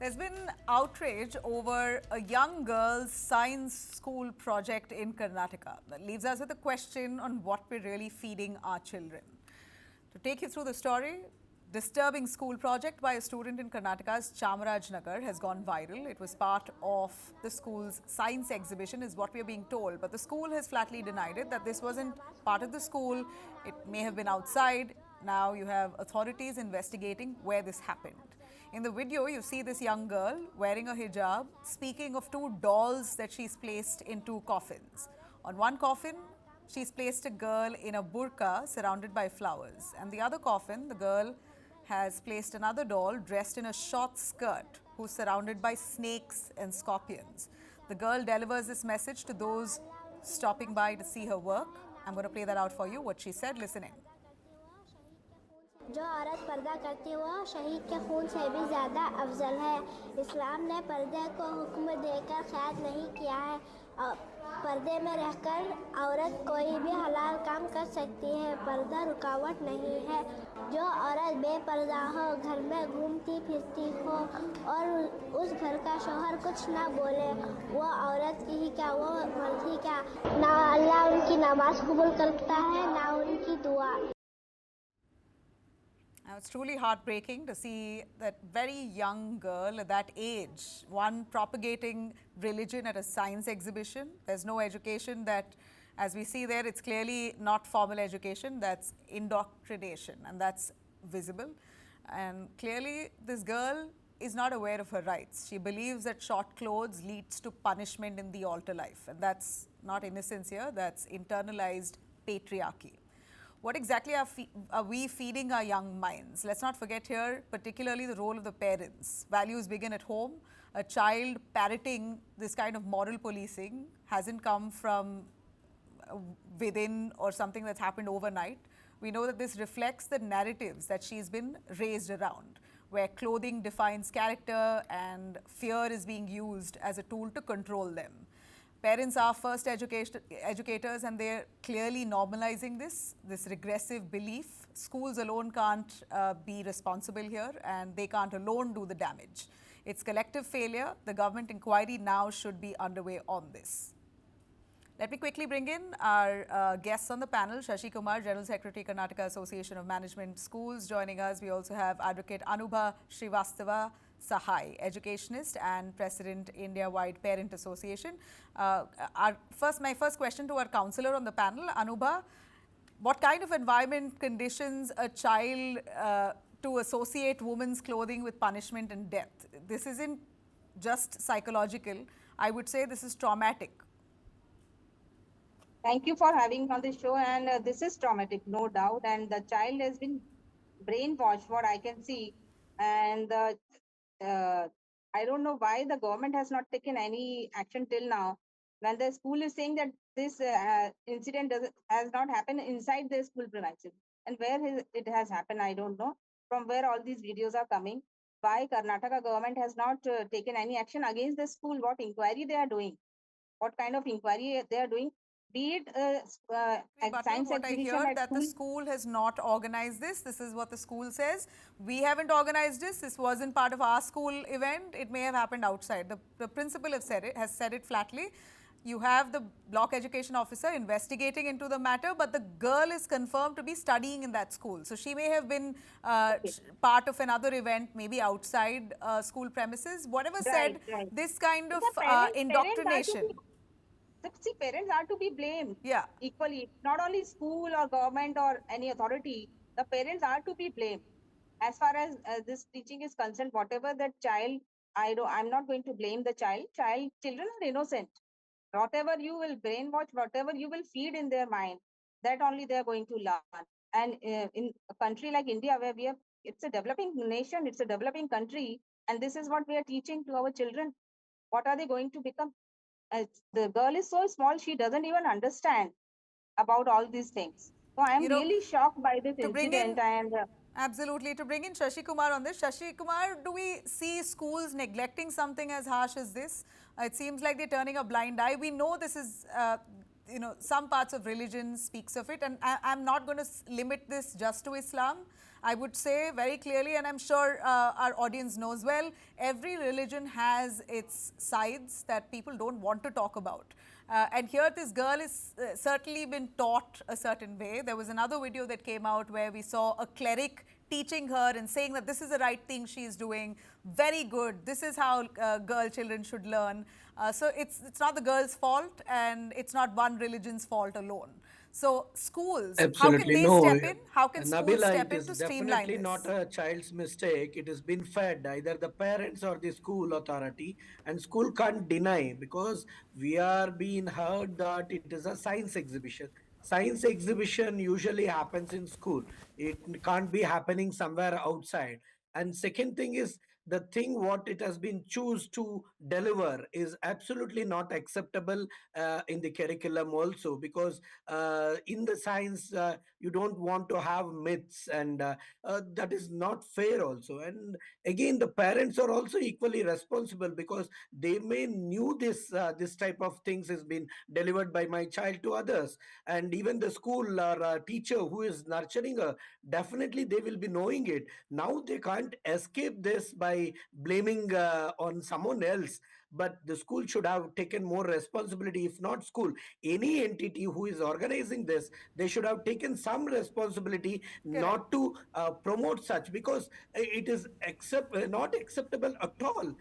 There's been outrage over a young girl's science school project in Karnataka. That leaves us with a question on what we're really feeding our children. To take you through the story, disturbing school project by a student in Karnataka's Chamarajanagar has gone viral. It was part of the school's science exhibition is what we are being told. But the school has flatly denied it, that this wasn't part of the school. It may have been outside. Now you have authorities investigating where this happened. In the video, you see this young girl wearing a hijab, speaking of two dolls that she's placed in two coffins. On one coffin, she's placed a girl in a burqa surrounded by flowers. And the other coffin, the girl has placed another doll dressed in a short skirt who's surrounded by snakes and scorpions. The girl delivers this message to those stopping by to see her work. I'm going to play that out for you, what she said. Listen in. जो औरत पर्दा करती है वो शहीद के खून से भी ज़्यादा अफजल है। इस्लाम ने पर्दे को हुक्म देकर क़ैद नहीं किया है। पर्दे में रहकर औरत कोई भी हलाल काम कर सकती है। पर्दा रुकावट नहीं है। जो औरत बेपर्दा हो, घर में घूमती फिरती हो और उस घर का शौहर कुछ ना बोले, वो औरत की ही क्या, वो मर्द ही क्या। ना अल्लाह उनकी नमाज कबूल करता है, ना उनकी दुआ। Now, it's truly heartbreaking to see that very young girl at that age, one propagating religion at a science exhibition. There's no education that, as we see there, it's clearly not formal education, that's indoctrination, and that's visible. And clearly, this girl is not aware of her rights. She believes that short clothes leads to punishment in the altar life, and that's not innocence here, that's internalized patriarchy. What exactly are we feeding our young minds? Let's not forget here, particularly the role of the parents. Values begin at home. A child parroting this kind of moral policing hasn't come from within or something that's happened overnight. We know that this reflects the narratives that she's been raised around, where clothing defines character and fear is being used as a tool to control them. Parents are first educators, and they're clearly normalizing this regressive belief. Schools alone can't be responsible here, and they can't alone do the damage. It's collective failure. The government inquiry now should be underway on this. Let me quickly bring in our guests on the panel. Shashi Kumar, General Secretary, Karnataka Association of Management Schools, joining us. We also have Advocate Anubha Srivastava Sahai, educationist and President, India-wide Parent Association. My first question to our councillor on the panel, Anubha, what kind of environment conditions a child to associate women's clothing with punishment and death? This isn't just psychological. I would say this is traumatic. Thank you for having me on the show, and this is traumatic, no doubt, and the child has been brainwashed, what I can see, and I don't know why the government has not taken any action till now, when the school is saying that this incident has not happened inside the school premises, and where it has happened, I don't know, from where all these videos are coming. Why Karnataka government has not taken any action against the school? What inquiry they are doing? What kind of inquiry they are doing? Be it science what I exhibition hear at that school. the school has not organized this. This is what the school says. We haven't organized this. This wasn't part of our school event. It may have happened outside. The principal has said it flatly. You have the block education officer investigating into the matter, but the girl is confirmed to be studying in that school. So she may have been part of another event, maybe outside school premises. Whatever said, this kind of indoctrination. See, parents are to be blamed equally. Not only school or government or any authority, the parents are to be blamed. As far as this teaching is concerned, whatever that child, I'm not going to blame the child. Children are innocent. Whatever you will brainwash, whatever you will feed in their mind, that only they are going to learn. And in a country like India, where it's a developing nation, it's a developing country, and this is what we are teaching to our children. What are they going to become? The girl is so small, she doesn't even understand about all these things. So I am really shocked by this incident. Absolutely. To bring in Shashi Kumar on this, Shashi Kumar, do we see schools neglecting something as harsh as this? It seems like they're turning a blind eye. We know this is, some parts of religion speaks of it, and I'm not going to limit this just to Islam. I would say very clearly, and I'm sure our audience knows well, every religion has its sides that people don't want to talk about. And here this girl is certainly been taught a certain way. There was another video that came out where we saw a cleric teaching her and saying that this is the right thing she is doing. Very good. This is how girl children should learn. So it's not the girl's fault, and it's not one religion's fault alone. So schools, how can Absolutely they no. step in? How can schools Nabila, step it in is to streamline definitely this? not a child's mistake. It has been fed either the parents or the school authority, and school can't deny because we are being heard that it is a science exhibition. Science exhibition usually happens in school. It can't be happening somewhere outside. And second thing is the thing what it has been choose to deliver is absolutely not acceptable in the curriculum also, because in the science you don't want to have myths, and that is not fair also. And again, the parents are also equally responsible because they may knew this type of things has been delivered by my child to others. And even the school or teacher who is nurturing her, definitely they will be knowing it. Now they can't escape this by blaming on someone else, but the school should have taken more responsibility. If not school, any entity who is organizing this, they should have taken some responsibility Correct. not to promote such, because it is not acceptable at all.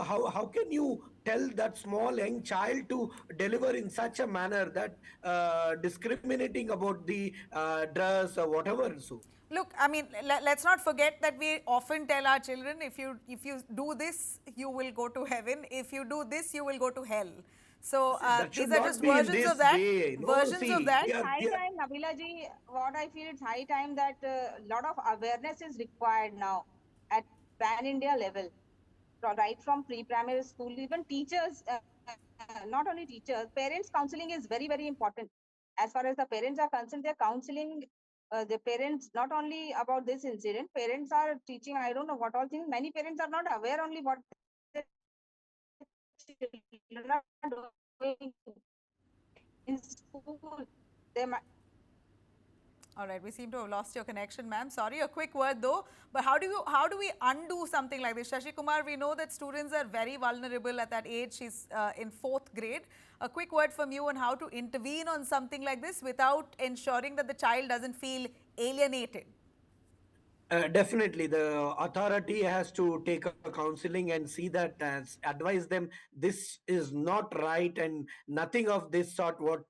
How can you tell that small young child to deliver in such a manner that discriminating about the dress or whatever? So Look, I mean, let's not forget that we often tell our children, if you do this, you will go to heaven. If you do this, you will go to hell. So that should these are not just be in versions of this that. way. No, Versions of see, that. It's high time, Nabila ji. What I feel, it's high time that a lot of awareness is required now at pan India level, right from pre-primary school, even teachers, not only teachers, parents counseling is very, very important. As far as the parents are concerned, they're counseling the parents not only about this incident. Parents are teaching, I don't know what all things. Many parents are not aware only what their children are doing in school. They might. All right, we seem to have lost your connection, ma'am. Sorry, a quick word though. But how do we undo something like this? Shashi Kumar, we know that students are very vulnerable at that age. She's in 4th grade. A quick word from you on how to intervene on something like this without ensuring that the child doesn't feel alienated. Definitely, the authority has to take a counseling and see that, advise them this is not right, and nothing of this sort what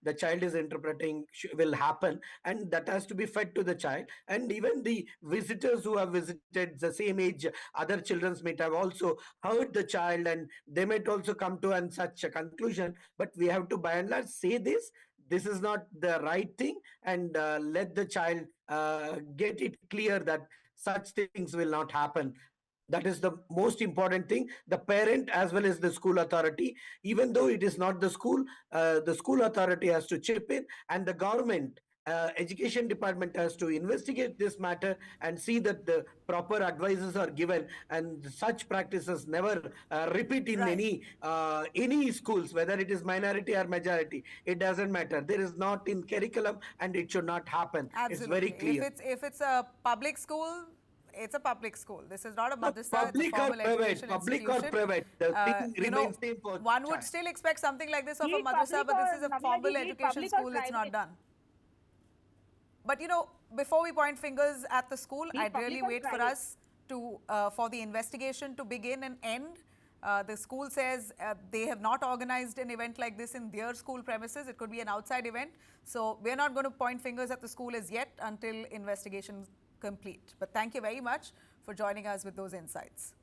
the child is interpreting will happen, and that has to be fed to the child. And even the visitors who have visited the same age, other children might have also heard the child, and they might also come to an such a conclusion. But we have to by and large say this is not the right thing, and let the child get it clear that such things will not happen. That is the most important thing. The parent as well as the school authority, even though it is not the school authority has to chip in, and the government education department has to investigate this matter and see that the proper advices are given, and such practices never repeat in Right. any schools, whether it is minority or majority. It doesn't matter. There is not in curriculum, and it should not happen. It's very Absolutely. clear. If it's a public school, it's a public school. This is not a No, madrasa, it's a formal education public or institution. private, the thing You know, remains same for one would child. still expect something like this of Be a it madrasa, public but this or is a Nabila ji, formal be it education public or school, it's not private. done. But you know, before we point fingers at the school, Be I'd public really or wait for private. us to for the investigation to begin and end. The school says they have not organized an event like this in their school premises. It could be an outside event. So we're not going to point fingers at the school as yet until investigation complete. But thank you very much for joining us with those insights.